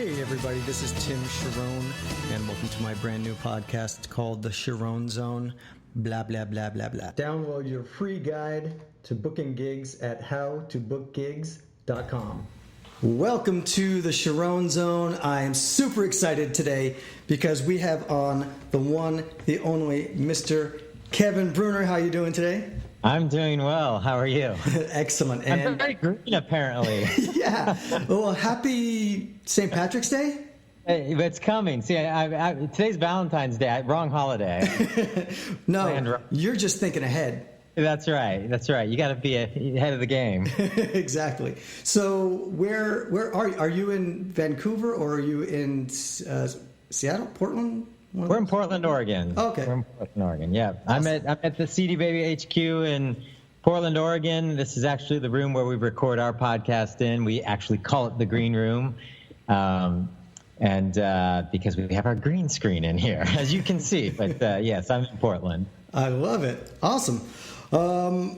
Hey everybody, this is Tim Charron, and welcome to my brand new podcast called The Charron Zone. Blah, blah, blah, blah, blah. Download your free guide to booking gigs at howtobookgigs.com. Welcome to The Charron Zone. I am super excited today because we have on the one, the only, Mr. Kevin Breuner. How are you doing today? I'm doing well. How are you? Excellent. And I'm very green, apparently. Yeah. Well, happy St. Patrick's Day. It's coming. See, today's Valentine's Day. Wrong holiday. No, you're just thinking ahead. That's right. That's right. You got to be ahead of the game. Exactly. So, where are you in Vancouver or are you in Seattle, Portland? We're in Portland, Oregon. Okay. We're in Portland, Oregon. Yeah. Awesome. I'm at the CD Baby HQ in Portland, Oregon. This is actually the room where we record our podcast in. We actually call it the green room. And because we have our green screen in here, as you can see. But yes, I'm in Portland. I love it. Awesome.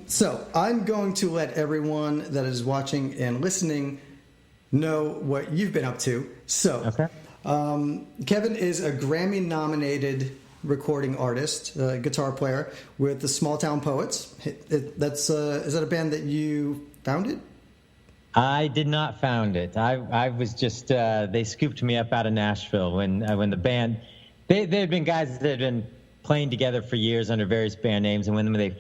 So I'm going to let everyone that is watching and listening know what you've been up to. So, okay. Kevin is a Grammy-nominated recording artist, guitar player with the Smalltown Poets. Is that a band that you founded? I did not found it. I was just they scooped me up out of Nashville when the band they had been guys that had been playing together for years under various band names, and when they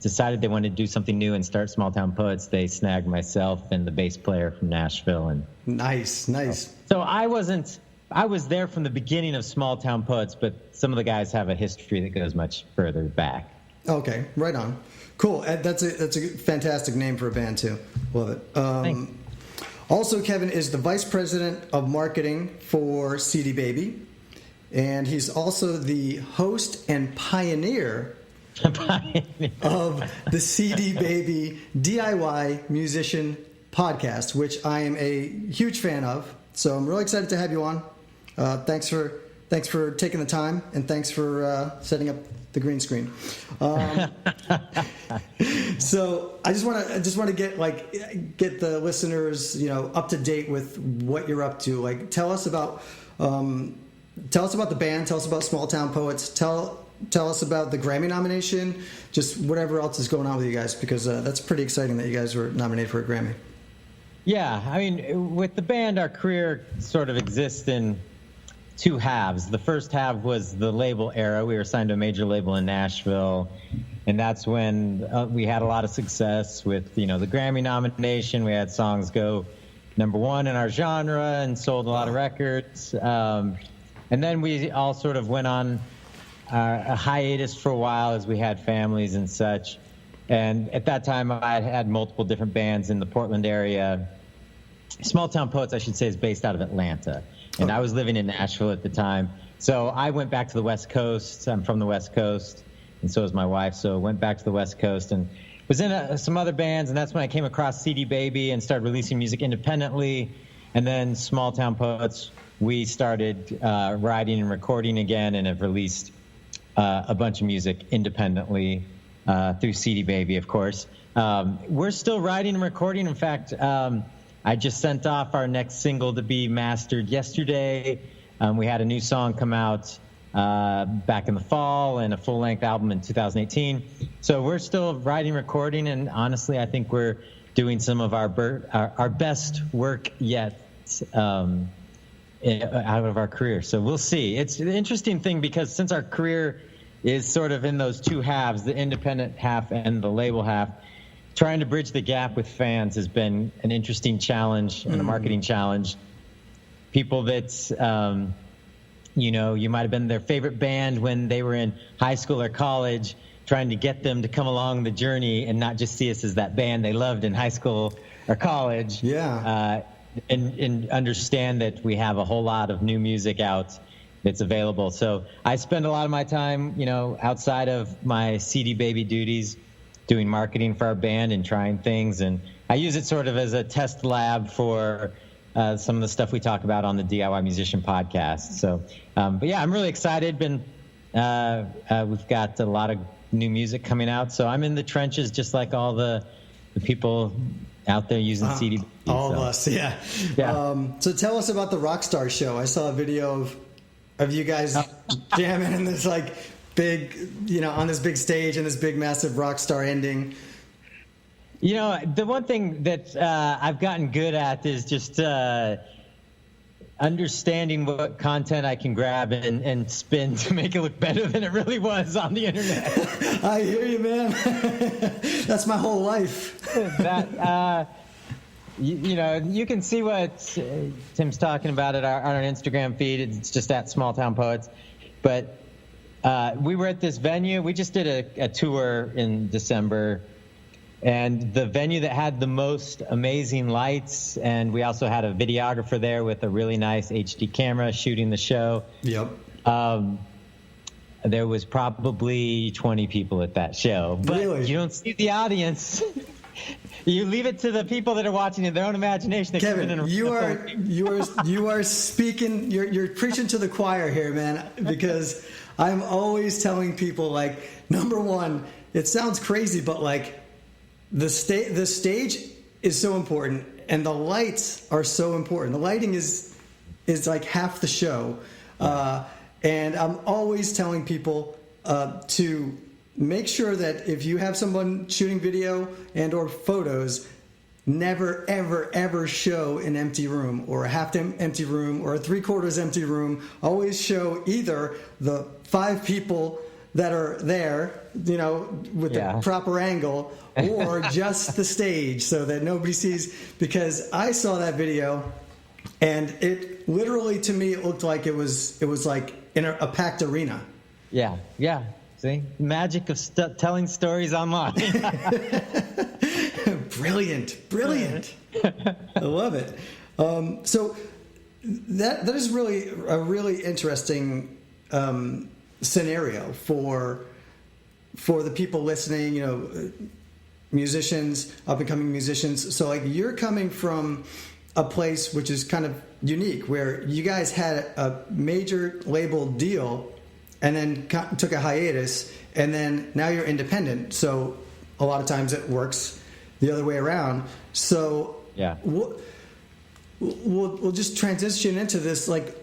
decided they wanted to do something new and start Smalltown Poets, they snagged myself and the bass player from Nashville. And nice. So I was there from the beginning of Smalltown Poets, but some of the guys have a history that goes much further back. Okay, right on. Cool. That's a fantastic name for a band too. Love it. Also, Kevin is the vice president of marketing for CD Baby, and he's also the host and pioneer of the CD Baby DIY Musician Podcast, which I am a huge fan of. So I'm really excited to have you on. Thanks for taking the time, and thanks for setting up the green screen. So I just want to get the listeners, up to date with what you're up to. Like, tell us about the band. Tell us about Smalltown Poets. Tell us about the Grammy nomination. Just whatever else is going on with you guys, because that's pretty exciting that you guys were nominated for a Grammy. Yeah, I mean, with the band, our career sort of exists in two halves. The first half was the label era. We were signed to a major label in Nashville, and that's when we had a lot of success with, the Grammy nomination. We had songs go #1 in our genre and sold a lot of records. And then we all sort of went on a hiatus for a while as we had families and such. And at that time, I had multiple different bands in the Portland area. Smalltown Poets, I should say, is based out of Atlanta. And I was living in Nashville at the time. So I went back to the West Coast. I'm from the West Coast, and so is my wife. So I went back to the West Coast and was in some other bands, and that's when I came across CD Baby and started releasing music independently. And then Smalltown Poets, we started writing and recording again and have released a bunch of music independently through CD Baby, of course. We're still writing and recording. In fact, I just sent off our next single to be mastered yesterday. We had a new song come out back in the fall and a full-length album in 2018. So we're still writing, recording, and honestly, I think we're doing some of our best work yet out of our career. So we'll see. It's an interesting thing because since our career is sort of in those two halves, the independent half and the label half, trying to bridge the gap with fans has been an interesting challenge and a marketing challenge. People that, you might have been their favorite band when they were in high school or college, trying to get them to come along the journey and not just see us as that band they loved in high school or college. Yeah. And understand that we have a whole lot of new music out that's available. So I spend a lot of my time, outside of my CD Baby duties, doing marketing for our band and trying things. And I use it sort of as a test lab for some of the stuff we talk about on the DIY Musician podcast. So, but yeah, I'm really excited. We've got a lot of new music coming out. So I'm in the trenches just like all the people out there using CD. All of us, yeah. So tell us about the Rockstar show. I saw a video of you guys jamming in this like big, on this big stage and this big massive Rockstar ending. The one thing that I've gotten good at is just understanding what content I can grab and spin to make it look better than it really was on the internet. I hear you, man. That's my whole life. You can see what Tim's talking about on our Instagram feed. It's just at Smalltown Poets. But we were at this venue. We just did a tour in December. And the venue that had the most amazing lights, and we also had a videographer there with a really nice HD camera shooting the show. Yep. There was probably 20 people at that show. But really? You don't see the audience. You leave it to the people that are watching in their own imagination. Kevin, you are speaking. You're preaching to the choir here, man. Because I'm always telling people, like, number one, it sounds crazy, but like the stage is so important, and the lights are so important. The lighting is like half the show, and I'm always telling people to make sure that if you have someone shooting video and or photos, never, ever, ever show an empty room or a half empty room or a 3/4 empty room. Always show either the 5 people that are there, with the proper angle, or just the stage so that nobody sees. Because I saw that video, and it literally, to me, it looked like it was like in a packed arena. Yeah. See, magic of telling stories online. Brilliant. I love it. So that is really a really interesting scenario for the people listening. Musicians, up and coming musicians. So like you're coming from a place which is kind of unique, where you guys had a major label deal and then took a hiatus, and then now you're independent. So a lot of times it works the other way around. So yeah, we'll just transition into this. Like,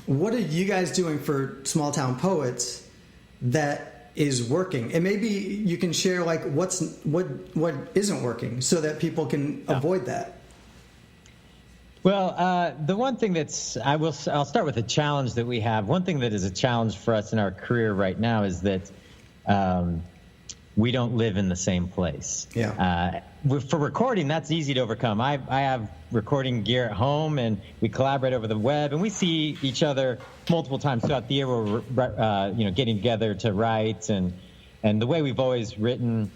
what are you guys doing for Smalltown Poets that is working? And maybe you can share like what isn't working, so that people can avoid that. Well, the one thing I'll start with a challenge that we have. One thing that is a challenge for us in our career right now is that we don't live in the same place. Yeah. For recording, that's easy to overcome. I have recording gear at home, and we collaborate over the web, and we see each other multiple times throughout the year. We're getting together to write, and the way we've always written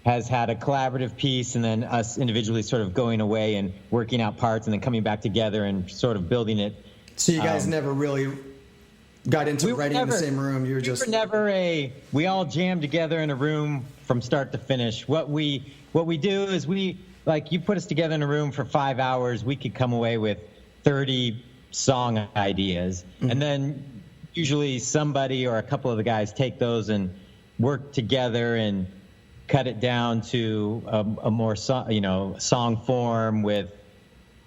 has had a collaborative piece, and then us individually sort of going away and working out parts, and then coming back together and sort of building it. So you guys never really got into writing in the same room. You were just we all jammed together in a room from start to finish. What we do is you put us together in a room for 5 hours, we could come away with 30 song ideas, and then usually somebody or a couple of the guys take those and work together and cut it down to a more song form with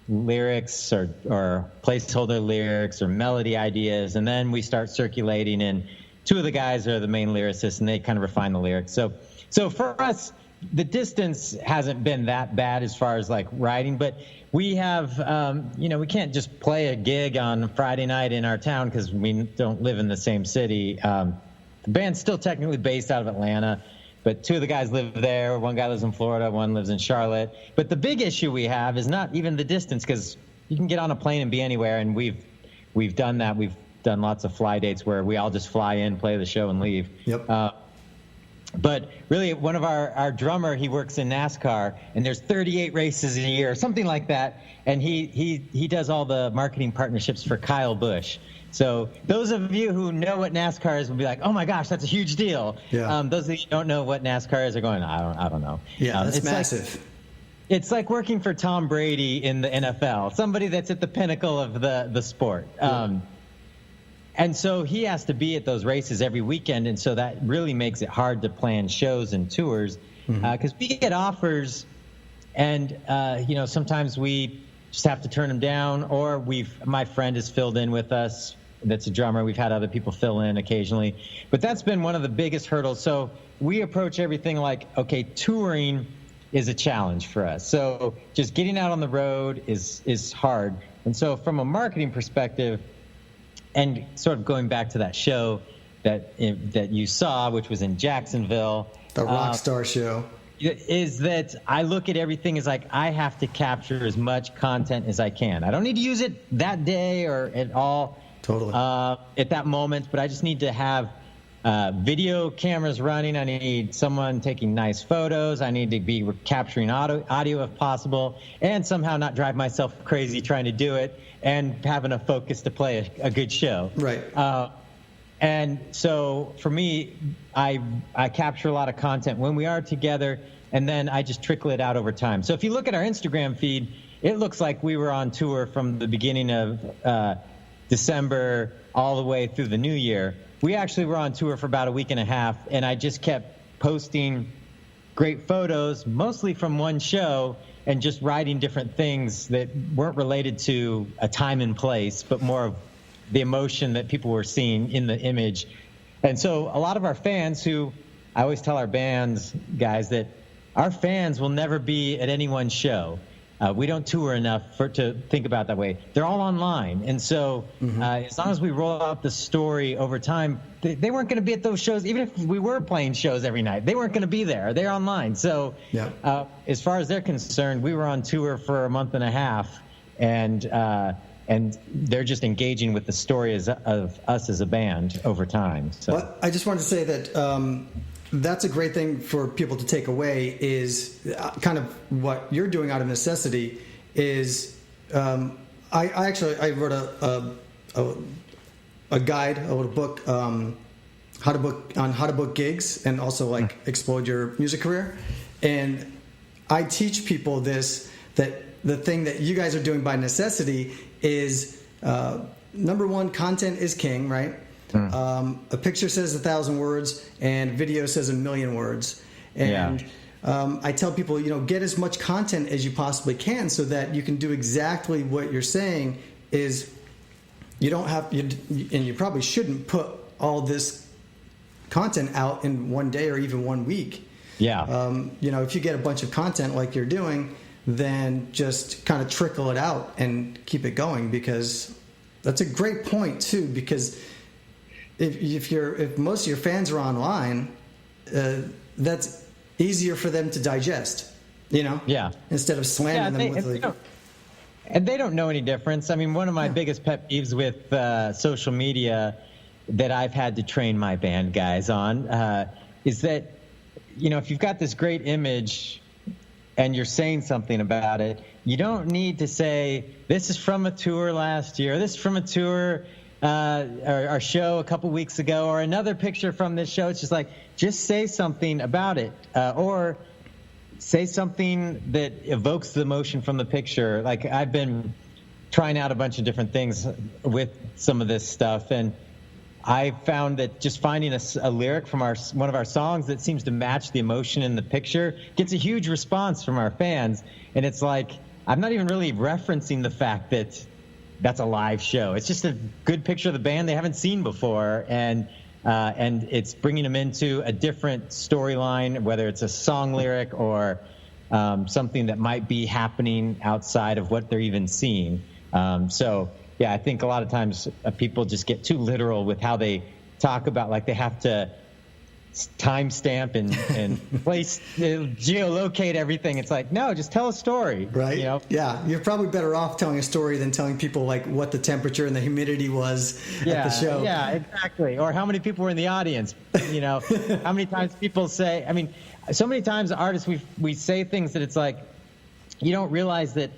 lyrics or placeholder lyrics or melody ideas, and then we start circulating, and 2 of the guys are the main lyricists, and they kind of refine the lyrics. So for us, the distance hasn't been that bad as far as like writing, but we have we can't just play a gig on Friday night in our town because we don't live in the same city. The band's still technically based out of Atlanta, but 2 of the guys live there. 1 guy lives in Florida, 1 lives in Charlotte. But the big issue we have is not even the distance, because you can get on a plane and be anywhere, and we've done that. We've done lots of fly dates where we all just fly in, play the show, and leave. Yep. But really, one of our drummer, he works in NASCAR, and there's 38 races a year, something like that, and he does all the marketing partnerships for Kyle Busch. So those of you who know what NASCAR is will be like, oh my gosh, that's a huge deal. Yeah. Those of you who don't know what NASCAR is are going, I don't know. Yeah, it's massive. It's like working for Tom Brady in the NFL, somebody that's at the pinnacle of the sport. Yeah. And so he has to be at those races every weekend, and so that really makes it hard to plan shows and tours, because we get offers And, sometimes we just have to turn them down, or my friend has filled in with us. That's a drummer. We've had other people fill in occasionally. But that's been one of the biggest hurdles. So we approach everything like, okay, touring is a challenge for us. So just getting out on the road is hard. And so from a marketing perspective, and sort of going back to that show that you saw, which was in Jacksonville. The Rockstar show. Is that I look at everything as like I have to capture as much content as I can. I don't need to use it that day or at all. Totally. At that moment, but I just need to have video cameras running. I need someone taking nice photos. I need to be capturing audio if possible, and somehow not drive myself crazy trying to do it, and having a focus to play a good show. Right. And so for me, I capture a lot of content when we are together, and then I just trickle it out over time. So if you look at our Instagram feed, it looks like we were on tour from the beginning of December all the way through the new year. We actually were on tour for about a week and a half, and I just kept posting great photos, mostly from one show, and just writing different things that weren't related to a time and place, but more of the emotion that people were seeing in the image. And so a lot of our fans, who I always tell our bands guys that our fans will never be at any one show. We don't tour enough to think about that way. They're all online. And so as long as we roll out the story over time, they weren't going to be at those shows. Even if we were playing shows every night, they weren't going to be there. They're online. So as far as they're concerned, we were on tour for a month and a half, and they're just engaging with the story of us as a band over time. So well, I just wanted to say that that's a great thing for people to take away is kind of what you're doing out of necessity is I wrote a guide, a little book, how to book gigs and also like explode your music career. And I teach people this, that the thing that you guys are doing by necessity is number one, content is king, right? A picture says 1,000 words and video says 1,000,000 words. And I tell people, get as much content as you possibly can so that you can do exactly what you're saying is you don't have, and you probably shouldn't put all this content out in one day or even 1 week. If you get a bunch of content like you're doing, then just kind of trickle it out and keep it going, because that's a great point too, because if most of your fans are online, that's easier for them to digest, instead of slamming them with and they don't know any difference. I mean, one of my biggest pet peeves with social media that I've had to train my band guys on is that, if you've got this great image and you're saying something about it, you don't need to say, this is from a tour last year, this is from a tour our show a couple weeks ago, or another picture from this show. It's just like, just say something about it, or say something that evokes the emotion from the picture. Like, I've been trying out a bunch of different things with some of this stuff, and I found that just finding a lyric from one of our songs that seems to match the emotion in the picture gets a huge response from our fans. And it's like, I'm not even really referencing the fact that that's a live show. It's just a good picture of the band they haven't seen before, and it's bringing them into a different storyline, whether it's a song lyric or something that might be happening outside of what they're even seeing. I think a lot of times people just get too literal with how they talk about, like they have to timestamp and place, geolocate everything. It's like, no, just tell a story. Right. Yeah. You're probably better off telling a story than telling people like what the temperature and the humidity was at the show. Yeah, exactly. Or how many people were in the audience. How many times people say, so many times artists, we say things that it's like, you don't realize that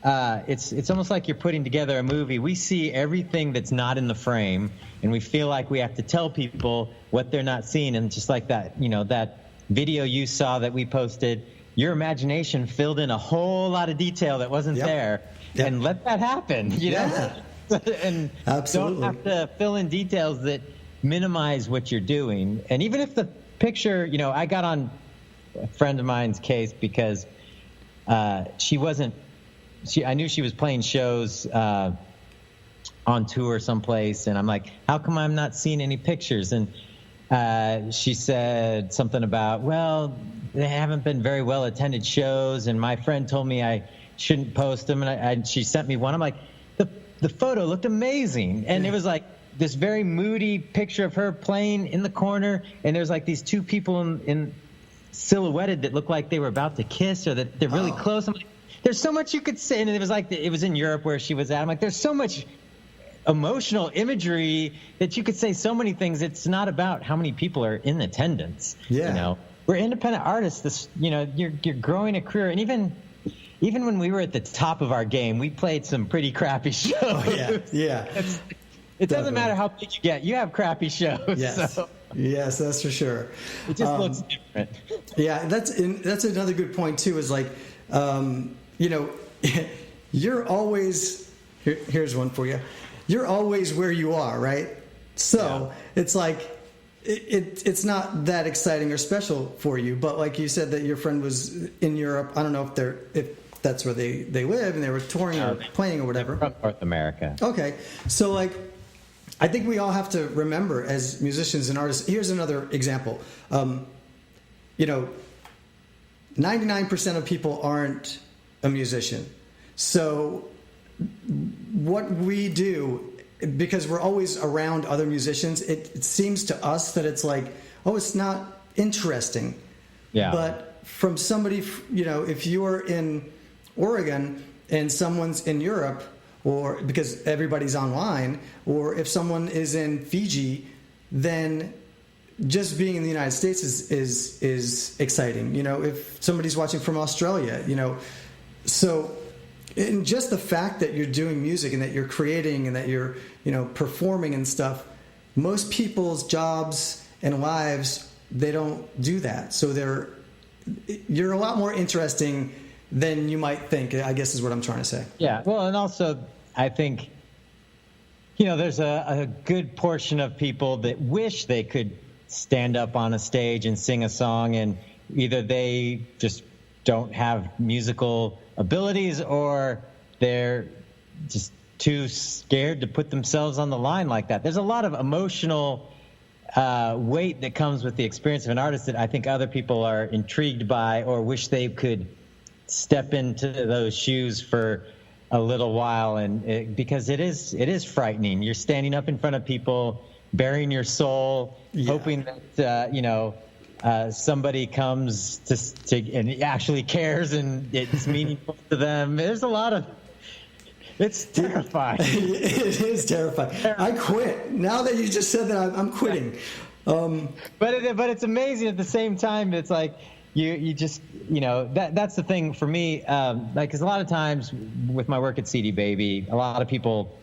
it's almost like you're putting together a movie. We see everything that's not in the frame, and we feel like we have to tell people what they're not seeing. And just like that, that video you saw that we posted, your imagination filled in a whole lot of detail that wasn't there. And let that happen, and absolutely. Don't have to fill in details that minimize what you're doing. And even if the picture, I got on a friend of mine's case because she wasn't. I knew she was playing shows on tour someplace, and I'm like, how come I'm not seeing any pictures? And she said something about, well, they haven't been very well attended shows, and my friend told me I shouldn't post them, and she sent me one. I'm like, the photo looked amazing, and it was like this very moody picture of her playing in the corner, and there's like these two people in silhouetted that look like they were about to kiss, or that they're really close. I'm like, there's so much you could say, and it was like it was in Europe where she was at. I'm like, there's so much emotional imagery that you could say so many things. It's not about how many people are in attendance. Yeah. You know, we're independent artists. You're growing a career, and even when we were at the top of our game, we played some pretty crappy shows. Oh, yeah. It doesn't matter how big you get. You have crappy shows. Yes. So Yes, that's for sure. it just looks different. Yeah, that's another good point too. Is like, you're always here's one for you. You're always where you are, right? So it's like it's not that exciting or special for you. But like you said, that your friend was in Europe. I don't know if that's where they live and they were touring or playing or whatever. From North America. Okay, so like, I think we all have to remember as musicians and artists. Here's another example. 99% of people aren't a musician. So what we do, because we're always around other musicians, it seems to us that it's like, oh, it's not interesting. Yeah. But from somebody, if you're in Oregon and someone's in Europe, or because everybody's online, or if someone is in Fiji, then just being in the United States is exciting. If somebody's watching from Australia, so, and just the fact that you're doing music and that you're creating and that you're, performing and stuff, most people's jobs and lives, they don't do that. So you're a lot more interesting than you might think, I guess is what I'm trying to say. Yeah. Well, and also I think, there's a good portion of people that wish they could stand up on a stage and sing a song, and either they just don't have musical abilities or they're just too scared to put themselves on the line like that. There's a lot of emotional weight that comes with the experience of an artist that I think other people are intrigued by or wish they could step into those shoes for a little while, and because it is frightening. You're standing up in front of people, bearing your soul, hoping that somebody comes to and actually cares and it's meaningful to them. There's a lot of. It's terrifying. It is terrifying. I quit. Now that you just said that, I'm quitting. But it's amazing at the same time. It's like you just that's the thing for me. Because a lot of times with my work at CD Baby, a lot of people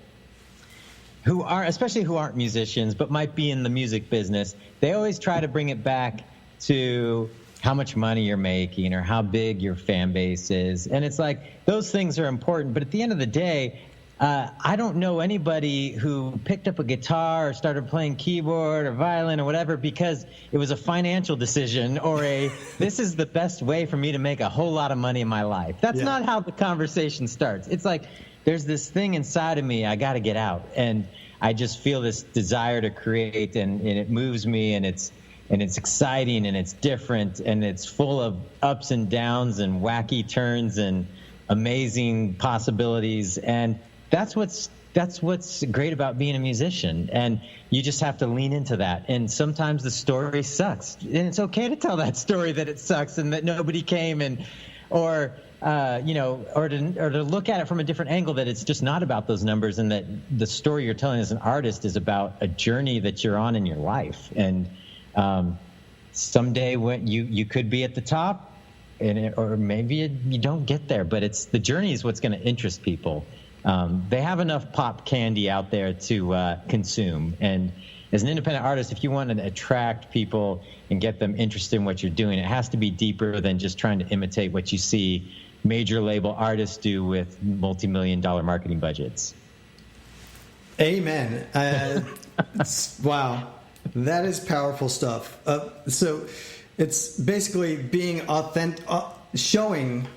who aren't musicians but might be in the music business, they always try to bring it back to how much money you're making or how big your fan base is. And it's like, those things are important. But at the end of the day, I don't know anybody who picked up a guitar or started playing keyboard or violin or whatever because it was a financial decision or this is the best way for me to make a whole lot of money in my life. That's not how the conversation starts. It's like, there's this thing inside of me, I got to get out. And I just feel this desire to create, and it moves me, and it's exciting, and it's different, and it's full of ups and downs and wacky turns and amazing possibilities. And that's what's great about being a musician. And you just have to lean into that. And sometimes the story sucks, and it's okay to tell that story that it sucks and that nobody came, or to look at it from a different angle, that it's just not about those numbers, and that the story you're telling as an artist is about a journey that you're on in your life. And someday when you could be at the top, or maybe you don't get there, but it's the journey is what's going to interest people. They have enough pop candy out there to consume. And as an independent artist, if you want to attract people and get them interested in what you're doing, it has to be deeper than just trying to imitate what you see major label artists do with multi-million-dollar marketing budgets. Amen. Wow. That is powerful stuff. So it's basically being authentic. showing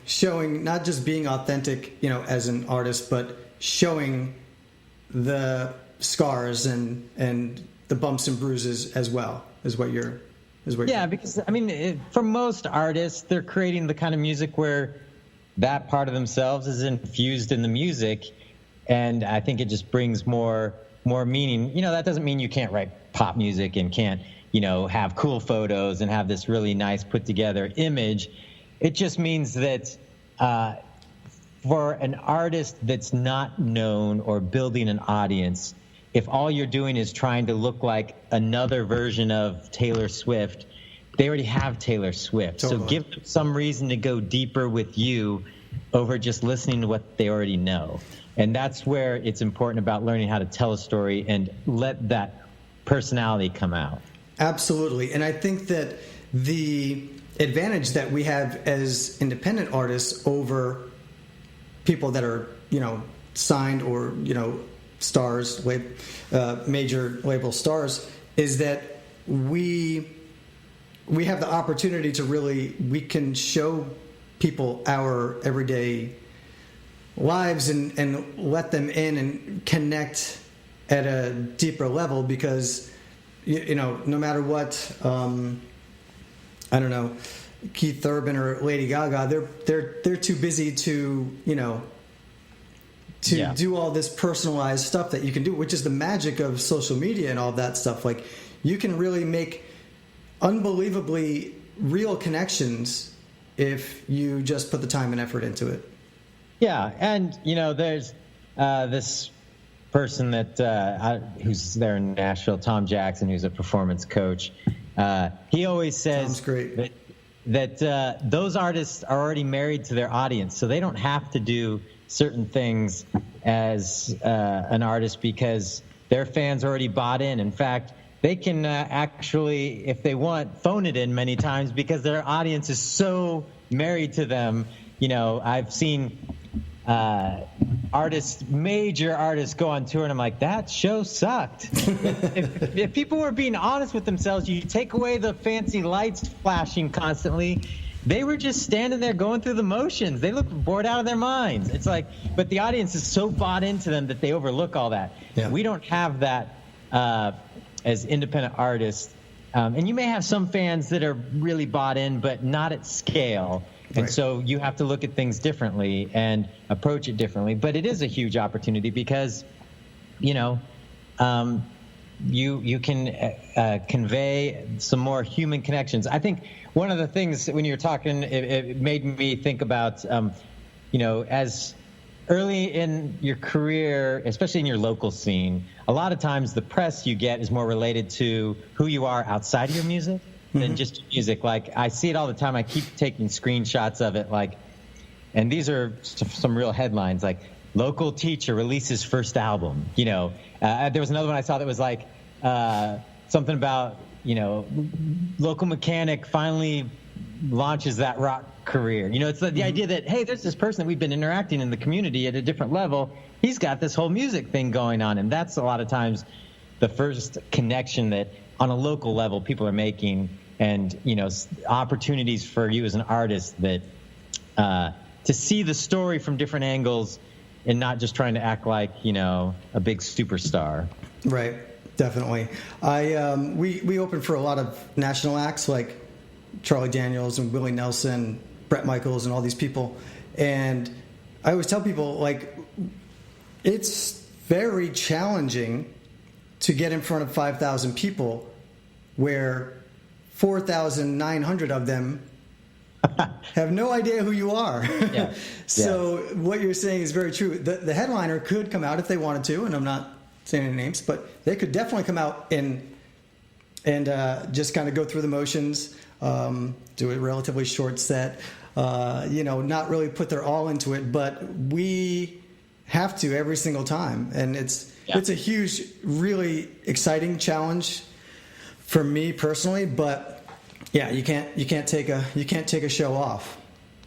not just being authentic, as an artist, but showing the scars and the bumps and bruises as well is what you're. Because for most artists, they're creating the kind of music where that part of themselves is infused in the music, and I think it just brings more meaning. That doesn't mean you can't write pop music and can't have cool photos and have this really nice put together image. It just means that for an artist that's not known or building an audience, if all you're doing is trying to look like another version of Taylor Swift, they already have Taylor Swift. Totally. So give them some reason to go deeper with you over just listening to what they already know. And that's where it's important about learning how to tell a story and let that personality come out. Absolutely. And I think that the advantage that we have as independent artists over people that are, signed or, stars, major label stars, is that we have the opportunity to we can show people our everyday lives and let them in and connect at a deeper level, because no matter what, I don't know, Keith Urban or Lady Gaga, they're too busy to do all this personalized stuff that you can do, which is the magic of social media and all that stuff. Like, you can really make unbelievably real connections if you just put the time and effort into it. Yeah, and there's this person that who's there in Nashville, Tom Jackson, who's a performance coach. He always says that those artists are already married to their audience, so they don't have to do certain things as an artist because their fans already bought in. In fact, they can actually, if they want, phone it in many times because their audience is so married to them. I've seen major artists go on tour, and I'm like, that show sucked. if people were being honest with themselves, you take away the fancy lights flashing constantly, they were just standing there going through the motions. They look bored out of their minds. It's like, but the audience is so bought into them that they overlook all that. Yeah. We don't have that as independent artists. And you may have some fans that are really bought in, but not at scale. And so you have to look at things differently and approach it differently. But it is a huge opportunity because, you can convey some more human connections. I think one of the things when you were talking, it made me think about, as early in your career, especially in your local scene, a lot of times the press you get is more related to who you are outside of your music than just music. Like, I see it all the time. I keep taking screenshots of it, and these are some real headlines, like local teacher releases first album. There was another one I saw that was like something about, local mechanic finally launches that rock career. It's the idea that, hey, there's this person that we've been interacting in the community at a different level. He's got this whole music thing going on. And that's a lot of times the first connection that on a local level people are making, and, opportunities for you as an artist that to see the story from different angles and not just trying to act like, a big superstar. Right. Definitely. We opened for a lot of national acts like Charlie Daniels and Willie Nelson, Bret Michaels, and all these people. And I always tell people, it's very challenging to get in front of 5,000 people where 4,900 of them have no idea who you are. Yeah. So what you're saying is very true. The headliner could come out if they wanted to, and I'm not saying any names, but they could definitely come out and just kind of go through the motions, do a relatively short set, not really put their all into it, but we have to every single time. And it's a huge, really exciting challenge for me personally, but you can't take a show off,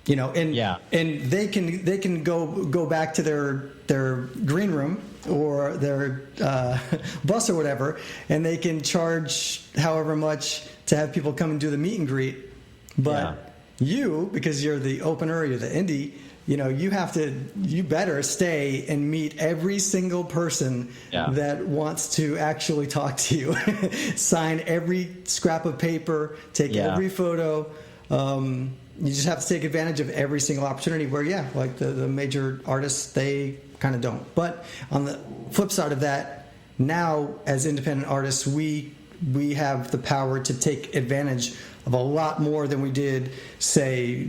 and they can go back to their green room or their bus or whatever, and they can charge however much to have people come and do the meet and greet. But because you're the opener, you're the indie, you better stay and meet every single person that wants to actually talk to you, sign every scrap of paper, take every photo. You just have to take advantage of every single opportunity where, like the major artists, they kind of don't. But on the flip side of that, now as independent artists, we have the power to take advantage of a lot more than we did, say,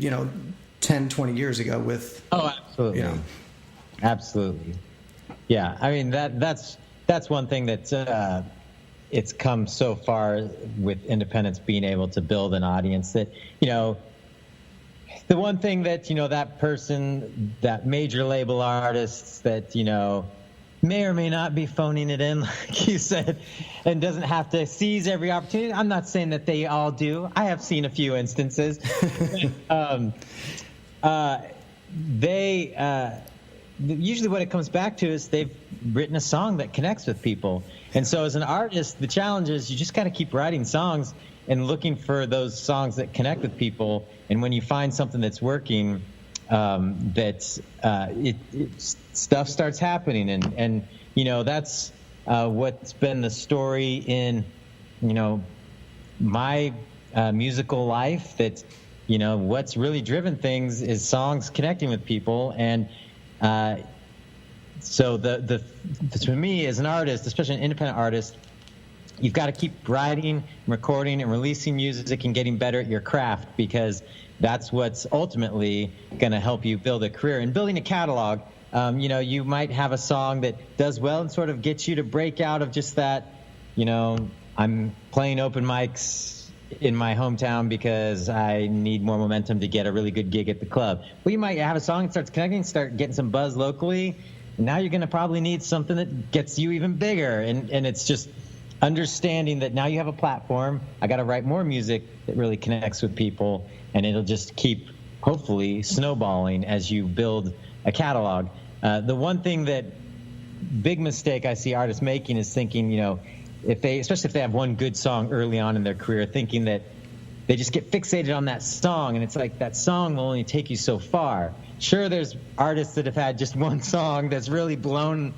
10, 20 years ago with... Oh, absolutely. Absolutely. Yeah, I mean, that's one thing that it's come so far with independents being able to build an audience that, the one thing that, that person, that major label artist that, may or may not be phoning it in, like you said, and doesn't have to seize every opportunity. I'm not saying that they all do. I have seen a few instances. Usually what it comes back to is they've written a song that connects with people. And so as an artist, the challenge is you just got to keep writing songs and looking for those songs that connect with people. And when you find something that's working, stuff starts happening. And that's what's been the story in, my musical life, that, what's really driven things is songs connecting with people. And so for me as an artist, especially an independent artist, you've got to keep writing, recording, and releasing music and getting better at your craft, because that's what's ultimately going to help you build a career. And building a catalog, you might have a song that does well and sort of gets you to break out of just that, I'm playing open mics in my hometown because I need more momentum to get a really good gig at the club. Well, you might have a song that starts connecting, start getting some buzz locally, and now you're going to probably need something that gets you even bigger. And it's just understanding that now you have a platform. I got to write more music that really connects with people, and it'll just keep, hopefully, snowballing as you build a catalog. The one thing big mistake I see artists making is thinking, especially if they have one good song early on in their career, thinking that they just get fixated on that song, and it's like that song will only take you so far. Sure, there's artists that have had just one song that's really blown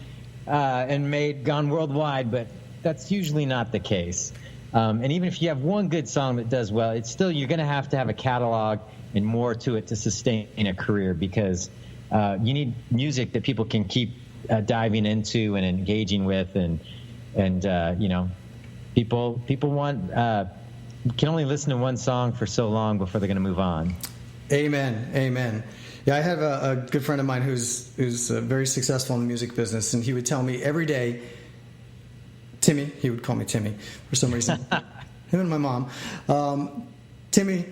and gone worldwide, but that's usually not the case. And even if you have one good song that does well, it's still, you're going to have a catalog and more to it to sustain a career, because you need music that people can keep diving into and engaging with, and people want can only listen to one song for so long before they're going to move on. Amen. Yeah, I have a good friend of mine who's very successful in the music business, and he would tell me every day, Timmy, he would call me Timmy for some reason, him and my mom, Timmy,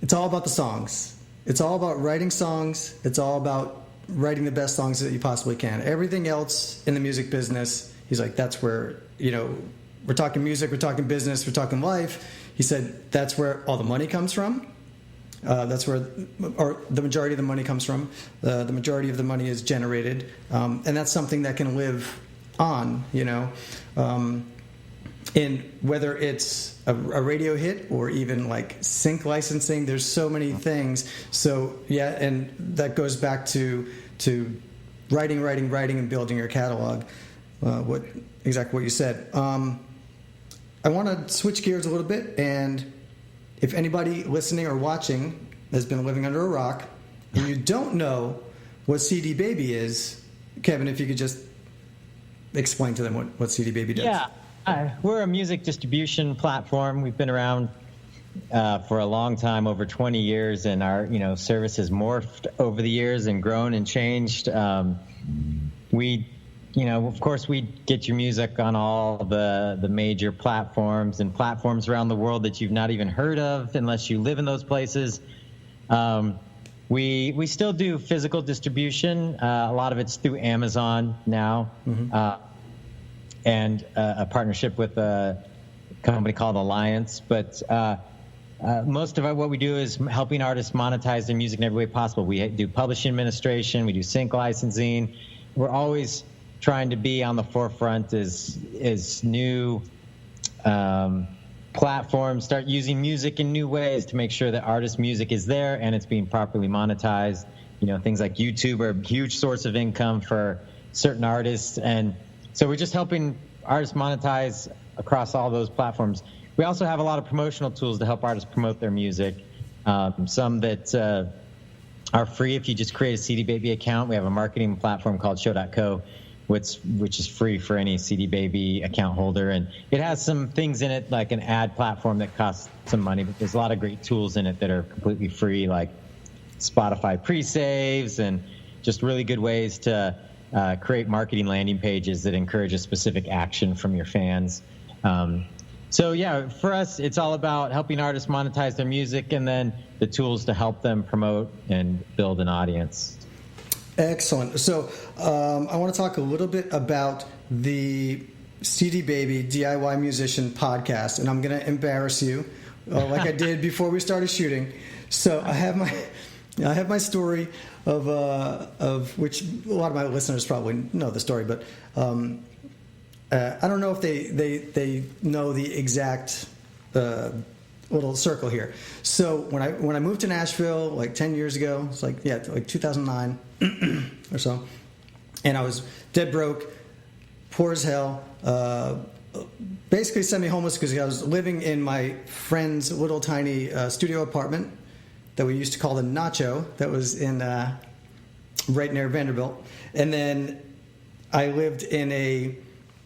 it's all about the songs. It's all about writing songs. It's all about writing the best songs that you possibly can. Everything else in the music business, he's like, that's where, we're talking music, we're talking business, we're talking life. He said, that's where all the money comes from. That's where the majority of the money comes from. The majority of the money is generated. And that's something that can live on, and whether it's a radio hit or even like sync licensing, there's so many things. So yeah, and that goes back to writing and building your catalog. Exactly what you said. I want to switch gears a little bit, and if anybody listening or watching has been living under a rock and you don't know what CD Baby is, Kevin, if you could just explain to them what CD Baby does. Yeah. We're a music distribution platform. We've been around for a long time, over 20 years, and our service has morphed over the years and grown and changed. Of course, we get your music on all the major platforms and platforms around the world that you've not even heard of unless you live in those places. We still do physical distribution. A lot of it's through Amazon now. Mm-hmm. And a partnership with a company called Alliance. But most of what we do is helping artists monetize their music in every way possible. We do publishing administration. We do sync licensing. We're always trying to be on the forefront as new platforms start using music in new ways to make sure that artist music is there and it's being properly monetized. Things like YouTube are a huge source of income for certain artists. And so we're just helping artists monetize across all those platforms. We also have a lot of promotional tools to help artists promote their music. Some that are free if you just create a CD Baby account. We have a marketing platform called Show.co, which is free for any CD Baby account holder. And it has some things in it, like an ad platform that costs some money, but there's a lot of great tools in it that are completely free, like Spotify pre-saves and just really good ways to create marketing landing pages that encourage a specific action from your fans. So yeah, for us, it's all about helping artists monetize their music and then the tools to help them promote and build an audience. Excellent. So I want to talk a little bit about the CD Baby DIY Musician podcast, and I'm going to embarrass you like I did before we started shooting. So I have my story of which a lot of my listeners probably know the story, but I don't know if they know the exact little circle here. So when I moved to Nashville like 10 years ago, it's like 2009 or so, and I was dead broke, poor as hell, basically semi-homeless because I was living in my friend's little tiny studio apartment that we used to call the Nacho, that was in right near Vanderbilt. And then I lived in a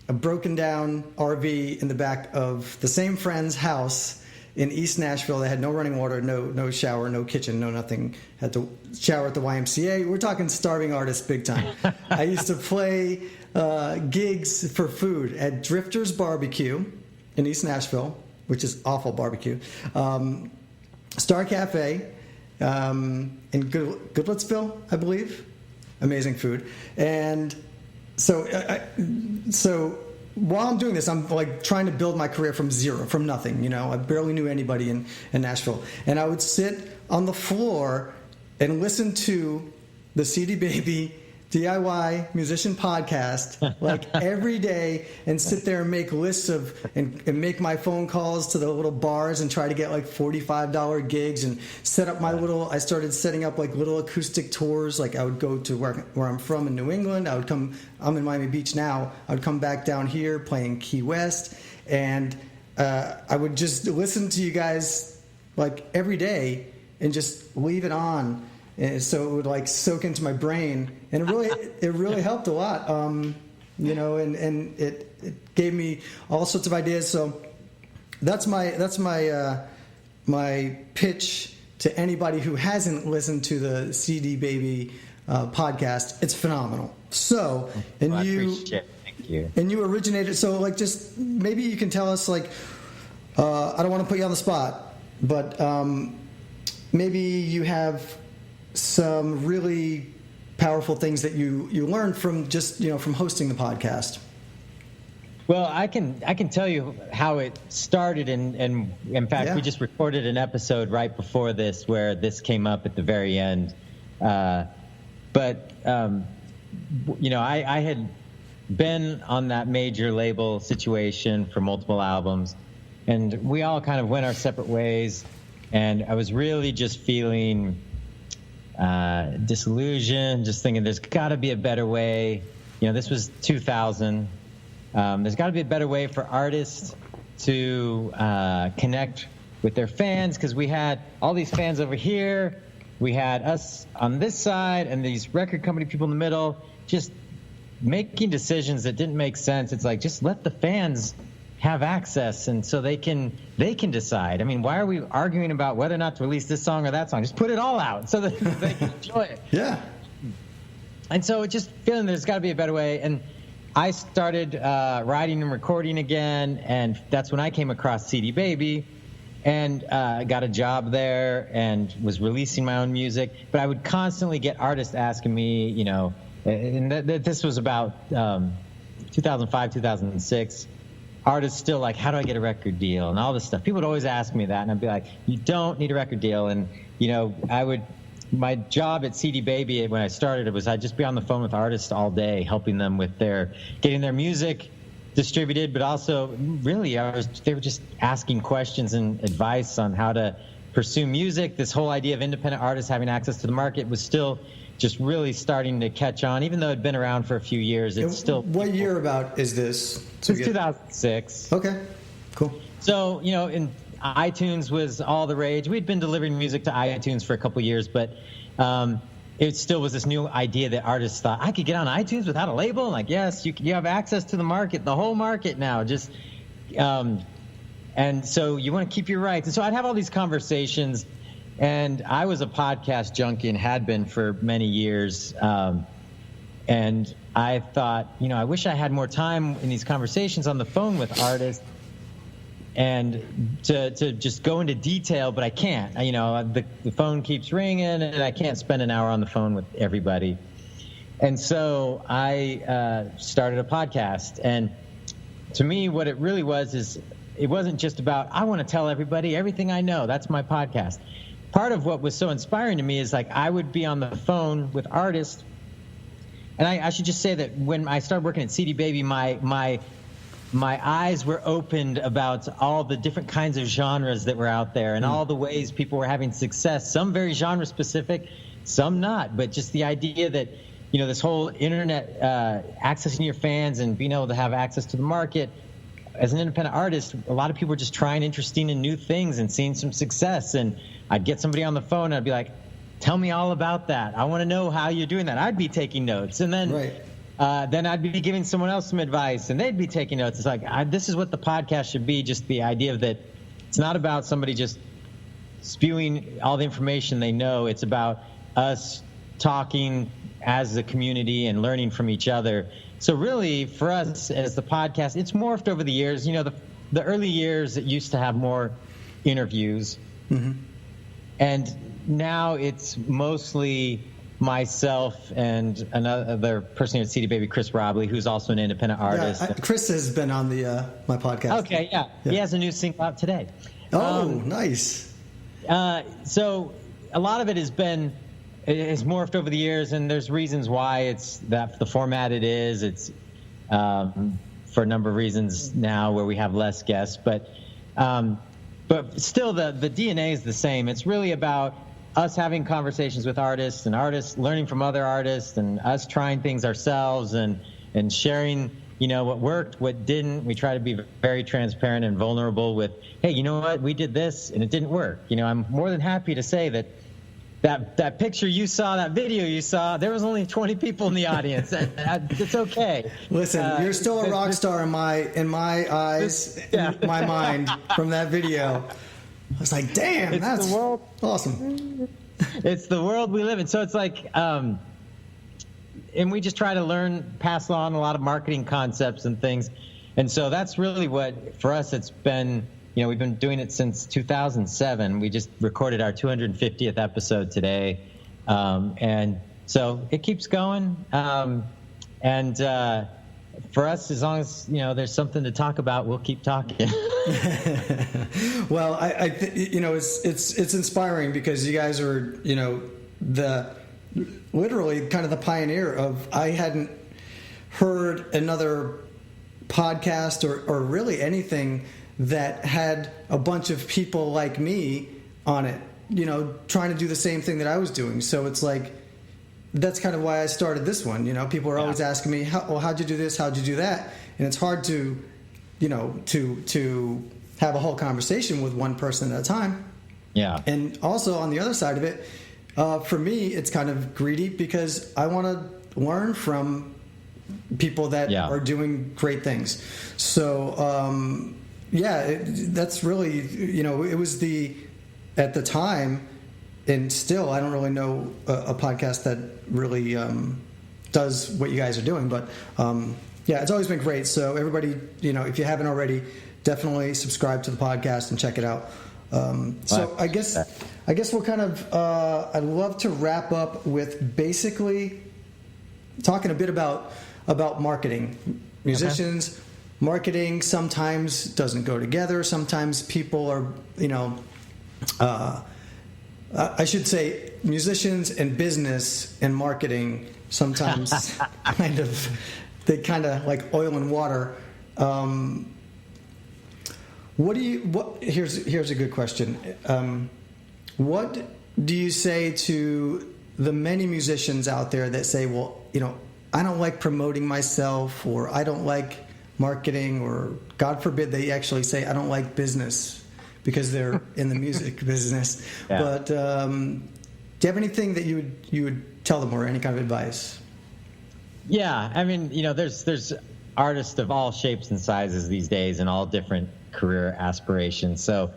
broken down RV in the back of the same friend's house in East Nashville. They had no running water, no shower, no kitchen, no nothing. Had to shower at the YMCA. We're talking starving artists big time. I used to play gigs for food at Drifter's Barbecue in East Nashville, which is awful barbecue. Star Cafe in Goodlettsville, I believe. Amazing food. And so while I'm doing this, I'm like trying to build my career from zero, from nothing. I barely knew anybody in Nashville. And I would sit on the floor and listen to the CD Baby DIY Musician podcast like every day and sit there and make lists of and make my phone calls to the little bars and try to get like $45 gigs and set up I started setting up like little acoustic tours. Like I would go to where I'm from in New England. I'm in Miami Beach now. I would come back down here playing Key West, and I would just listen to you guys like every day and just leave it on. And so it would like soak into my brain, and it really helped a lot, and it gave me all sorts of ideas. So that's my pitch to anybody who hasn't listened to the CD Baby podcast. It's phenomenal. So I appreciate it. Thank you. And you originated. So like, just maybe you can tell us like, I don't want to put you on the spot, but maybe you have some really powerful things that you learned from just from hosting the podcast. Well, I can tell you how it started, and in fact, we just recorded an episode right before this where this came up at the very end. I had been on that major label situation for multiple albums, and we all kind of went our separate ways, and I was really just feeling disillusioned, just thinking there's got to be a better way. This was 2000. There's got to be a better way for artists to connect with their fans, because we had all these fans over here, we had us on this side, and these record company people in the middle, just making decisions that didn't make sense. It's like, just let the fans have access, and so they can decide. I mean, why are we arguing about whether or not to release this song or that song? Just put it all out so that they can enjoy it. Yeah. And so just feeling there's got to be a better way. And I started writing and recording again, and that's when I came across CD Baby, and got a job there and was releasing my own music. But I would constantly get artists asking me, and this was about 2005, 2006. Artists still like, how do I get a record deal and all this stuff. People would always ask me that, and I'd be like, you don't need a record deal. And my job at CD Baby when I started it was I'd just be on the phone with artists all day, helping them with getting their music distributed, but also really they were just asking questions and advice on how to pursue music. This whole idea of independent artists having access to the market was still just really starting to catch on, even though it'd been around for a few years. It's still. What year about is this? It's 2006. Okay, cool. So, in iTunes was all the rage. We'd been delivering music to iTunes for a couple years, but it still was this new idea that artists thought, I could get on iTunes without a label? Like, yes, you have access to the market, the whole market now. Just and so you want to keep your rights. And so I'd have all these conversations, and I was a podcast junkie and had been for many years. And I thought, I wish I had more time in these conversations on the phone with artists and to just go into detail, but I can't. The phone keeps ringing, and I can't spend an hour on the phone with everybody. And so I started a podcast. And to me, what it really was is it wasn't just about, I want to tell everybody everything I know. That's my podcast. Part of what was so inspiring to me is like I would be on the phone with artists. And I should just say that when I started working at CD Baby, my eyes were opened about all the different kinds of genres that were out there and all the ways people were having success, some very genre specific, some not. But just the idea that, this whole internet, accessing your fans and being able to have access to the market. As an independent artist, a lot of people were just trying interesting and new things and seeing some success. And I'd get somebody on the phone and I'd be like, tell me all about that. I want to know how you're doing that. I'd be taking notes. And then then I'd be giving someone else some advice, and they'd be taking notes. It's like, this is what the podcast should be, just the idea that it's not about somebody just spewing all the information they know. It's about us talking as a community and learning from each other. So really, for us as the podcast, it's morphed over the years. The early years, it used to have more interviews. Mm-hmm. And now it's mostly myself and another person here at CD Baby, Chris Robley, who's also an independent artist. Yeah, Chris has been on the my podcast. Okay, yeah. He has a new single out today. Oh, nice. So a lot of it has morphed over the years, and there's reasons why it's that the format it is. It's for a number of reasons now where we have less guests, but still the DNA is the same. It's really about us having conversations with artists and artists learning from other artists and us trying things ourselves and sharing, what worked, what didn't. We try to be very transparent and vulnerable with, hey, you know what, we did this and it didn't work. I'm more than happy to say that picture you saw, that video you saw, there was only 20 people in the audience. It's okay. Listen, you're still a rock star in my eyes, in my mind from that video. I was like, damn, that's awesome. It's the world we live in. So it's like, and we just try to pass on a lot of marketing concepts and things. And so that's really what, for us, it's been, we've been doing it since 2007. We just recorded our 250th episode today. And so it keeps going. For us, as long as, there's something to talk about, we'll keep talking. Well, it's inspiring because you guys are, literally kind of the pioneer of, I hadn't heard another podcast or really anything that had a bunch of people like me on it, trying to do the same thing that I was doing. So it's like, that's kind of why I started this one. People are always asking me, how'd you do this? How'd you do that? And it's hard to, to have a whole conversation with one person at a time. Yeah. And also on the other side of it, for me, it's kind of greedy because I want to learn from people that are doing great things. So, that's really, it was at the time, and still, I don't really know a podcast that really does what you guys are doing. But, it's always been great. So everybody, if you haven't already, definitely subscribe to the podcast and check it out. I guess we'll kind of, I'd love to wrap up with basically talking a bit about marketing. Musicians, marketing sometimes doesn't go together. Sometimes people are, I should say musicians and business and marketing sometimes kind of like oil and water. Here's a good question. What do you say to the many musicians out there that say, well, I don't like promoting myself, or I don't like marketing, or God forbid they actually say I don't like business because they're in the music business. Yeah. But do you have anything that you would tell them, or any kind of advice? Yeah, I mean, there's artists of all shapes and sizes these days, and all different career aspirations. So,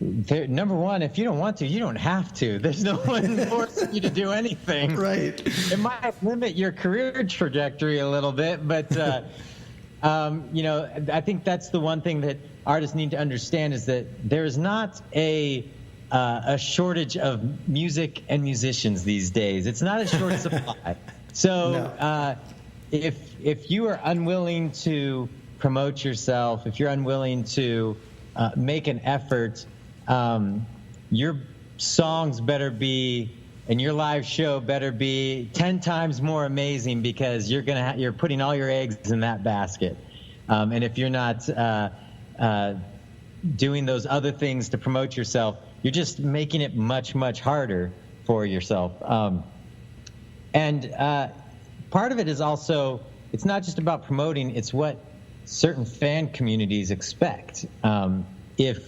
number one, if you don't want to, you don't have to. There's no one forcing you to do anything. Right. It might limit your career trajectory a little bit, but I think that's the one thing that artists need to understand, is that there is not a shortage of music and musicians these days. It's not a short supply. So no. If you are unwilling to promote yourself, if you're unwilling to make an effort, your songs better be, and your live show better be 10 times more amazing, because you're putting all your eggs in that basket. And if you're not doing those other things to promote yourself, you're just making it much, much harder for yourself. And part of it is also, it's not just about promoting, it's what certain fan communities expect. There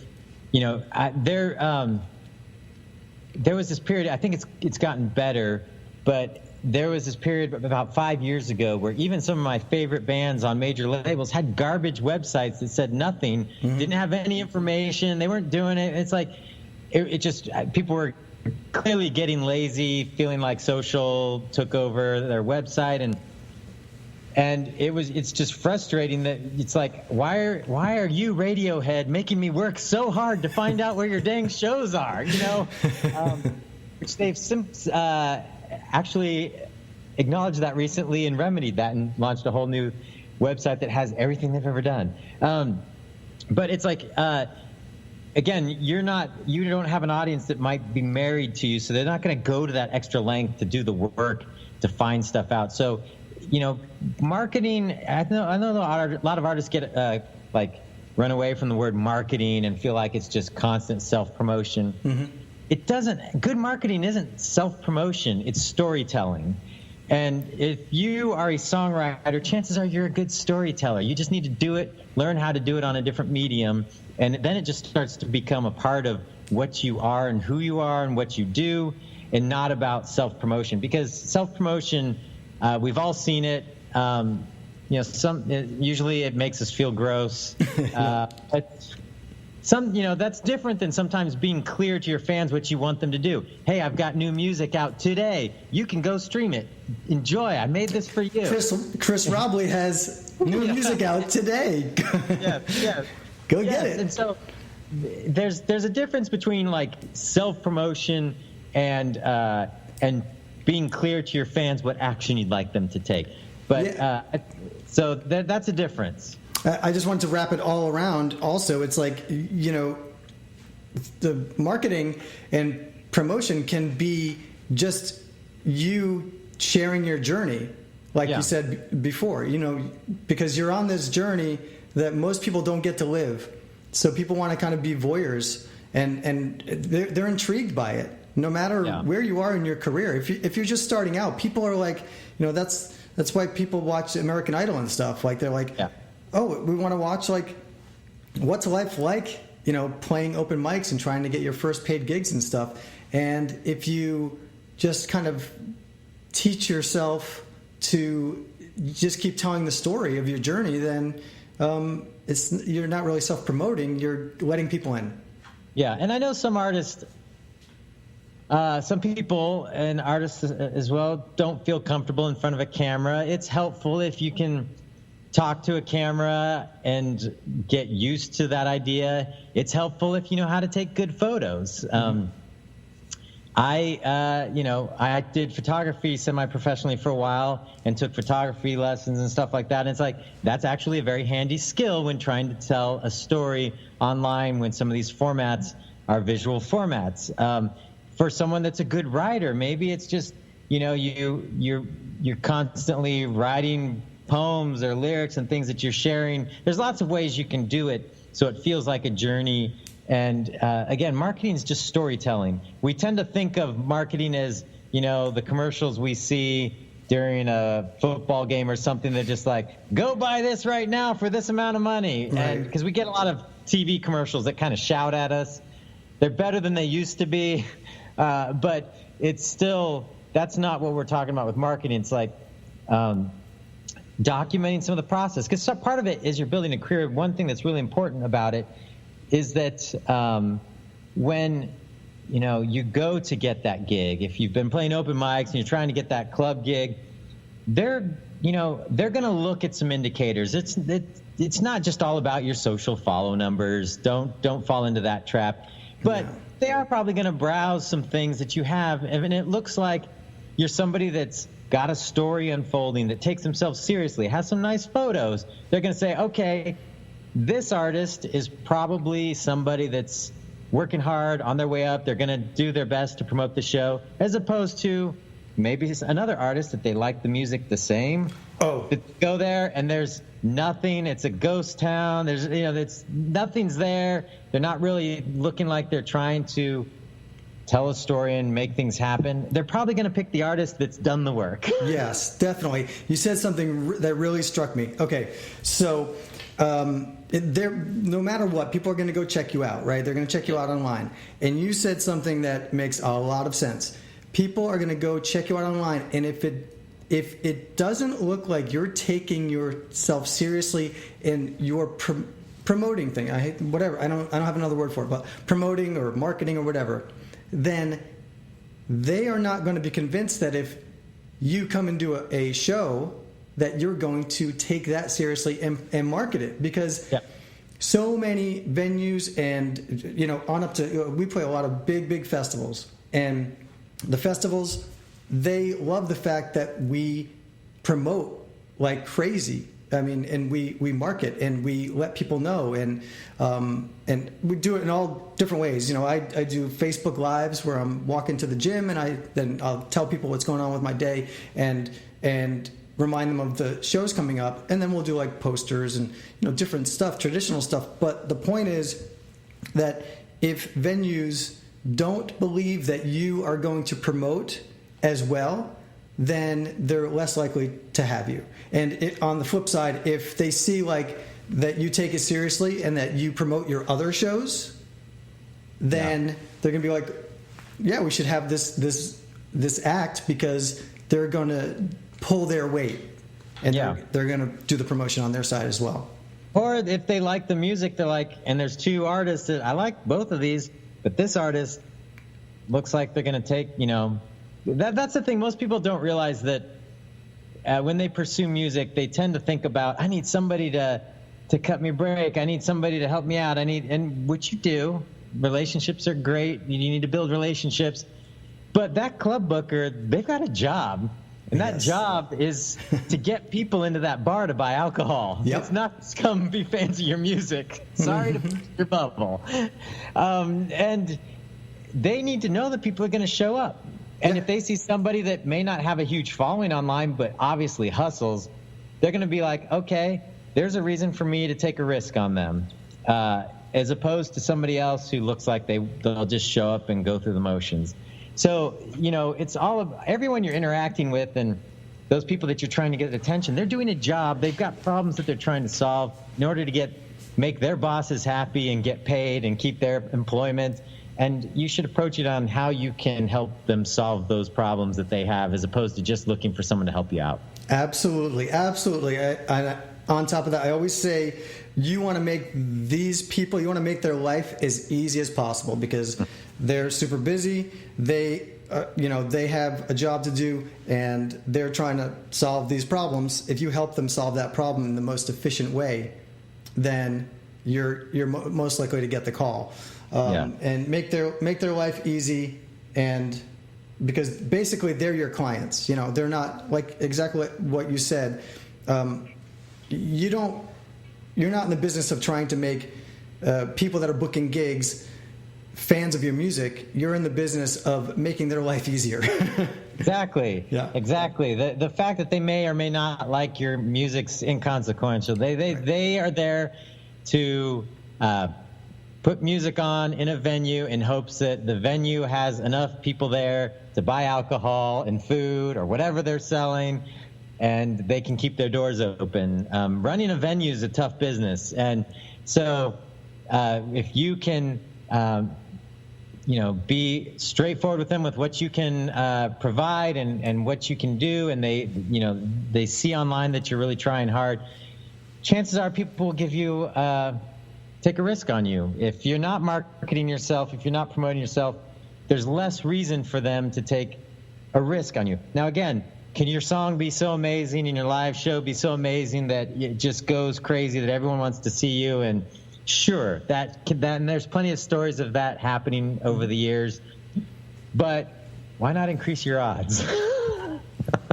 was this period, I think it's gotten better, but there was this period about 5 years ago where even some of my favorite bands on major labels had garbage websites that said nothing, didn't have any information, they weren't doing it. It's like, it just, people were clearly getting lazy, feeling like social took over their website, and it's just frustrating that it's like, why are you, Radiohead, making me work so hard to find out where your dang shows are, which they've actually acknowledged that recently and remedied that and launched a whole new website that has everything they've ever done. But it's like, again, you don't have an audience that might be married to you, so they're not going to go to that extra length to do the work to find stuff out. So, marketing, I know a lot of artists get run away from the word marketing and feel like it's just constant self-promotion. Mm-hmm. Good marketing isn't self-promotion, it's storytelling. And if you are a songwriter, chances are you're a good storyteller. You just need to do it, learn how to do it on a different medium, and then it just starts to become a part of what you are and who you are and what you do, and not about self-promotion. Because self-promotion, we've all seen it. Usually it makes us feel gross. But that's different than sometimes being clear to your fans what you want them to do. Hey, I've got new music out today. You can go stream it. Enjoy. I made this for you. Chris Robley has new music out today. Yeah. Go get it. And so there's a difference between like self-promotion and being clear to your fans what action you'd like them to take. But so that's a difference. I just want to wrap it all around. Also, it's like, the marketing and promotion can be just you sharing your journey, like you said before, because you're on this journey that most people don't get to live. So people want to kind of be voyeurs, and they're intrigued by it, no matter where you are in your career. If you're just starting out, people are like, that's why people watch American Idol and stuff. Like, they're like, oh, we want to watch, like, what's life like, playing open mics and trying to get your first paid gigs and stuff. And if you just kind of teach yourself to just keep telling the story of your journey, then you're not really self-promoting, you're letting people in. Yeah, and I know some artists, some people and artists as well don't feel comfortable in front of a camera. It's helpful if you can talk to a camera and get used to that idea. It's helpful if you know how to take good photos. I did photography semi-professionally for a while and took photography lessons and stuff like that. And it's like, that's actually a very handy skill when trying to tell a story online, when some of these formats are visual formats. For someone that's a good writer, maybe it's just, you're constantly writing poems or lyrics and things that you're sharing. There's lots of ways you can do it so it feels like a journey. And again, marketing is just storytelling. We tend to think of marketing as, the commercials we see during a football game or something that just like, go buy this right now for this amount of money. Right. And because we get a lot of TV commercials that kind of shout at us. They're better than they used to be, but it's still, that's not what we're talking about with marketing. It's like documenting some of the process, because part of it is you're building a career. One thing that's really important about it is that when you go to get that gig, if you've been playing open mics and you're trying to get that club gig, they're going to look at some indicators. It's not just all about your social follow numbers. Don't fall into that trap. But they are probably going to browse some things that you have, and it looks like you're somebody that's got a story unfolding, that takes themselves seriously, has some nice photos. They're going to say, okay, this artist is probably somebody that's working hard on their way up. They're going to do their best to promote the show, as opposed to maybe another artist that they like the music the same. Oh, go there and there's nothing. It's a ghost town. There's nothing's there. They're not really looking like they're trying to tell a story and make things happen. They're probably going to pick the artist that's done the work. Yes, definitely. You said something that really struck me. Okay, so no matter what, people are going to go check you out, right? They're going to check you out online. And you said something that makes a lot of sense. People are going to go check you out online, and if it doesn't look like you're taking yourself seriously in your promoting thing, I hate whatever, I don't have another word for it, but promoting or marketing or whatever, then they are not going to be convinced that if you come and do a show that you're going to take that seriously and market it, because so many venues and on up to, we play a lot of big festivals, and the festivals, they love the fact that we promote like crazy. I mean, and we market and we let people know, and we do it in all different ways. I do Facebook Lives where I'm walking to the gym, and I'll tell people what's going on with my day and remind them of the shows coming up, and then we'll do like posters and different stuff, traditional stuff. But the point is that if venues don't believe that you are going to promote as well, then they're less likely to have you. And on the flip side, if they see like that you take it seriously and that you promote your other shows, then they're gonna be like, yeah, we should have this act, because they're gonna pull their weight, and they're gonna do the promotion on their side as well. Or if they like the music, they're like, and there's two artists that I like both of these, but this artist looks like they're going to take, that's the thing. Most people don't realize that when they pursue music, they tend to think about, I need somebody to cut me a break. I need somebody to help me out. And which you do. Relationships are great. You need to build relationships. But that club booker, they've got a job. And that job is to get people into that bar to buy alcohol. Yep. It's not to come be fans of your music. Sorry to burst your bubble. And they need to know that people are going to show up. And if they see somebody that may not have a huge following online but obviously hustles, they're going to be like, okay, there's a reason for me to take a risk on them, as opposed to somebody else who looks like they'll just show up and go through the motions. So, it's all of everyone you're interacting with, and those people that you're trying to get attention, they're doing a job. They've got problems that they're trying to solve in order to make their bosses happy and get paid and keep their employment. And you should approach it on how you can help them solve those problems that they have, as opposed to just looking for someone to help you out. Absolutely. On top of that, I always say you want to make these people, you want to make their life as easy as possible, because they're super busy. They have a job to do, and they're trying to solve these problems. If you help them solve that problem in the most efficient way, then you're most likely to get the call. And make their life easy, and because basically they're your clients. They're not, like exactly what you said. You're not in the business of trying to make people that are booking gigs fans of your music. You're in the business of making their life easier. Exactly. Yeah. Exactly. The fact that they may or may not like your music's inconsequential. They are there to put music on in a venue in hopes that the venue has enough people there to buy alcohol and food or whatever they're selling, and they can keep their doors open. Running a venue is a tough business, and so if you can be straightforward with them with what you can provide and what you can do, and they see online that you're really trying hard, chances are people will give you take a risk on you. If you're not marketing yourself, if you're not promoting yourself, there's less reason for them to take a risk on you. Now, again, can your song be so amazing and your live show be so amazing that it just goes crazy that everyone wants to see you? And sure, and there's plenty of stories of that happening over the years. But why not increase your odds?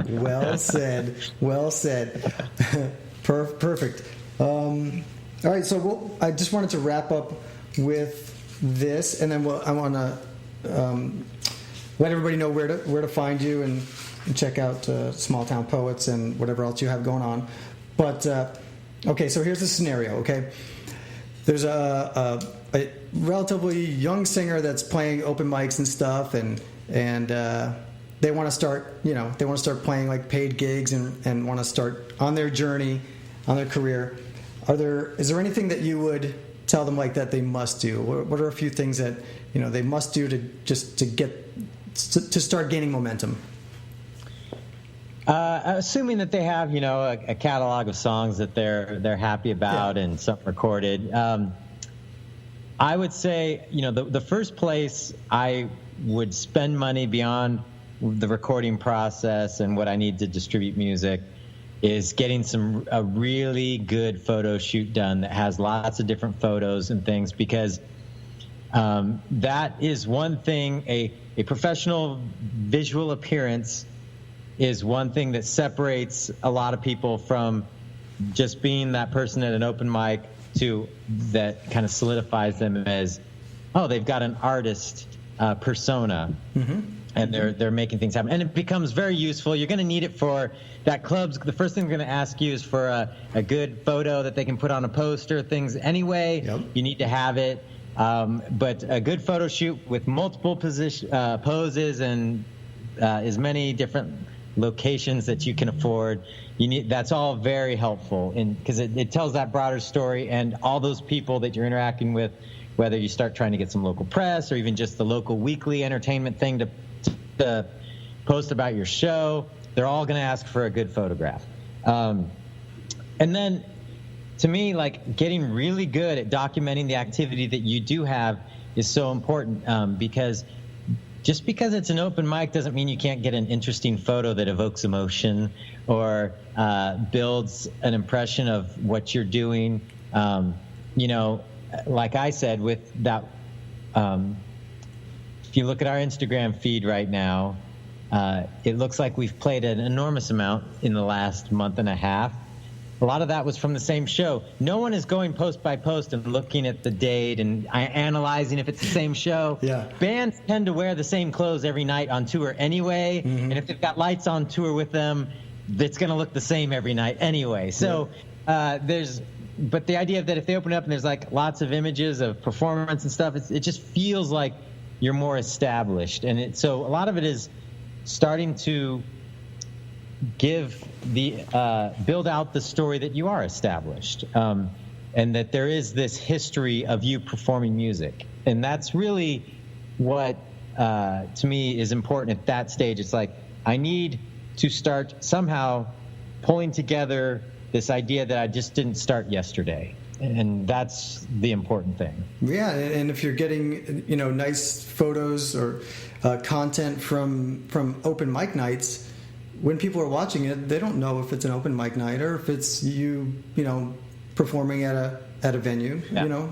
Well said. Well said. Perfect. All right, so I just wanted to wrap up with this, and then I want to let everybody know where to find you and check out Smalltown Poets and whatever else you have going on. But okay, so here's the scenario. Okay, there's a relatively young singer that's playing open mics and stuff, and they want to start playing like paid gigs and want to start on their journey, on their career. Is there anything that you would tell them like that they must do? What are a few things that they must do to start gaining momentum? Assuming that they have a catalog of songs that they're happy about, yeah, and some recorded, I would say the first place I would spend money beyond the recording process and what I need to distribute music is getting a really good photo shoot done that has lots of different photos and things, because that is one thing. A professional visual appearance is one thing that separates a lot of people from just being that person at an open mic to that kind of solidifies them as, oh, they've got an artist persona. Mm-hmm. And they're making things happen, and it becomes very useful. You're going to need it for that club's. The first thing they're going to ask you is for a good photo that they can put on a poster. Things anyway. Yep. You need to have it, but a good photo shoot with multiple poses and as many different locations that you can afford. That's all very helpful, because it tells that broader story, and all those people that you're interacting with, whether you start trying to get some local press or even just the local weekly entertainment thing to post about your show, they're all going to ask for a good photograph. And then, to me, like, getting really good at documenting the activity that you do have is so important, because just because it's an open mic doesn't mean you can't get an interesting photo that evokes emotion or builds an impression of what you're doing. Like I said, with that, if you look at our Instagram feed right now, it looks like we've played an enormous amount in the last month and a half. A lot of that was from the same show. No one is going post by post and looking at the date and analyzing if it's the same show. Yeah. Bands tend to wear the same clothes every night on tour anyway, mm-hmm. and if they've got lights on tour with them, it's going to look the same every night anyway. So but the idea that if they open up and there's like lots of images of performance and stuff, it just feels like you're more established. And so a lot of it is starting to build out the story that you are established, and that there is this history of you performing music. And that's really what, to me, is important at that stage. It's like, I need to start somehow pulling together this idea that I just didn't start yesterday. And that's the important thing. Yeah, and if you're getting, nice photos or content from open mic nights, when people are watching it, they don't know if it's an open mic night or if it's you performing at a venue. Yeah.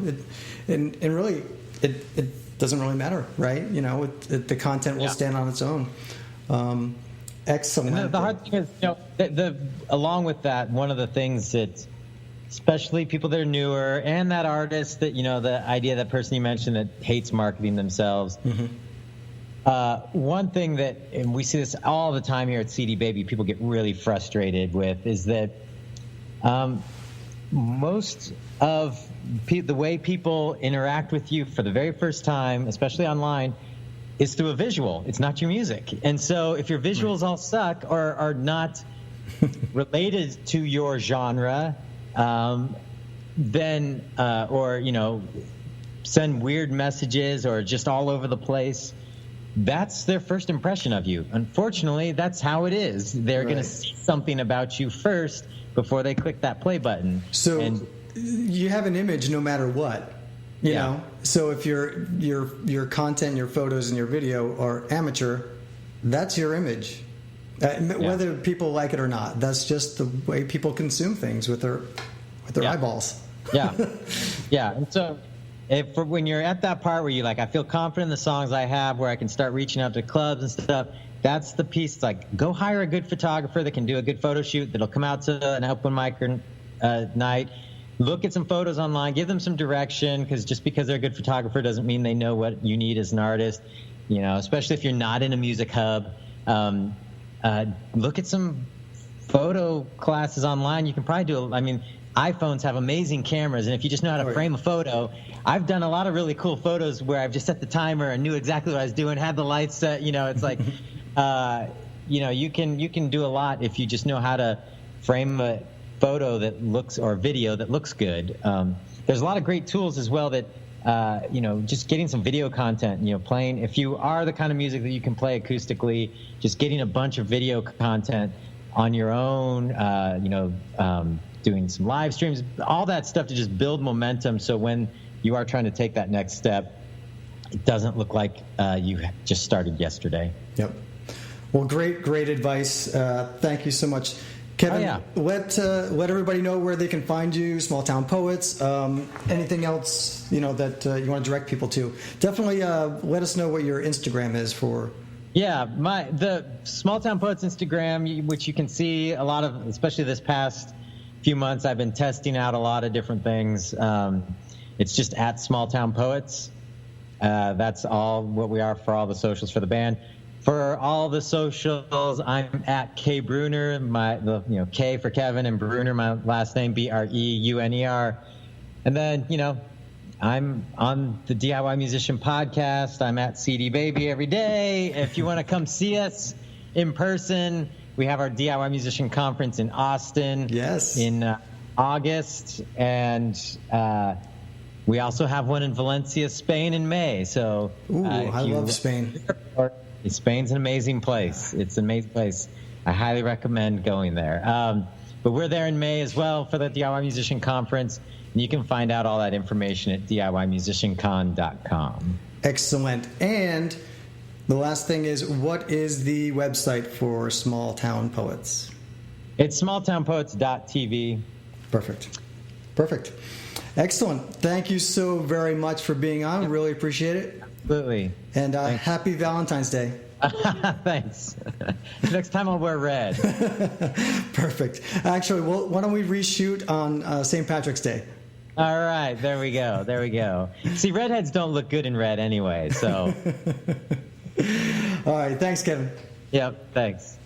And really, it doesn't really matter, right? The content will stand on its own. Excellent. And the hard thing is, along with that, one of the things that, especially people that are newer, and that artist that, the idea, that person you mentioned that hates marketing themselves, mm-hmm. One thing that, and we see this all the time here at CD Baby, people get really frustrated with, is that most of the way people interact with you for the very first time, especially online, is through a visual. It's not your music. And so if your visuals all suck or are not related to your genre, then, or, send weird messages or just all over the place, that's their first impression of you. Unfortunately, that's how it is. They're going to see something about you first before they click that play button. So you have an image no matter what, you know? So if your content, your photos, and your video are amateur, that's your image. Whether people like it or not, that's just the way people consume things with their eyeballs. Yeah. And so when you're at that part where you're like, I feel confident in the songs I have, where I can start reaching out to clubs and stuff, that's the piece. It's like, go hire a good photographer that can do a good photo shoot that'll come out to an open mic night. Look at some photos online, give them some direction, because just because they're a good photographer doesn't mean they know what you need as an artist, especially if you're not in a music hub. Look at some photo classes online. You can probably do iPhones have amazing cameras, and if you just know how to frame a photo, I've done a lot of really cool photos where I've just set the timer and knew exactly what I was doing, had the lights set. It's like, you can do a lot if you just know how to frame a photo that looks, or video that looks good. There's a lot of great tools as well that, just getting some video content, playing. If you are the kind of music that you can play acoustically, just getting a bunch of video content on your own, doing some live streams, all that stuff to just build momentum. So when you are trying to take that next step, it doesn't look like you just started yesterday. Yep. Well, great advice. Thank you so much, Kevin. Let everybody know where they can find you. Smalltown Poets. Anything else that you want to direct people to? Definitely let us know what your Instagram is for. Yeah, the Smalltown Poets Instagram, which you can see a lot of, especially this past few months, I've been testing out a lot of different things. It's just at Smalltown Poets. That's all what we are for all the socials for the band. For all the socials, I'm at K Breuner, K for Kevin, and Breuner, my last name, Breuner. And then, I'm on the DIY Musician podcast. I'm at CD Baby every day. If you want to come see us in person, we have our DIY Musician Conference in Austin in August. And we also have one in Valencia, Spain in May. So I love Spain. Spain's an amazing place. It's an amazing place. I highly recommend going there. But we're there in May as well for the DIY Musician Conference. And you can find out all that information at DIYmusiciancon.com. Excellent. And the last thing is, what is the website for Smalltown Poets? It's smalltownpoets.tv. Perfect. Excellent. Thank you so very much for being on. Really appreciate it. Absolutely. And happy Valentine's Day. Thanks. Next time I'll wear red. Perfect. Actually, why don't we reshoot on St. Patrick's Day? All right. There we go. See, redheads don't look good in red anyway, so. All right. Thanks, Kevin. Yep. Thanks.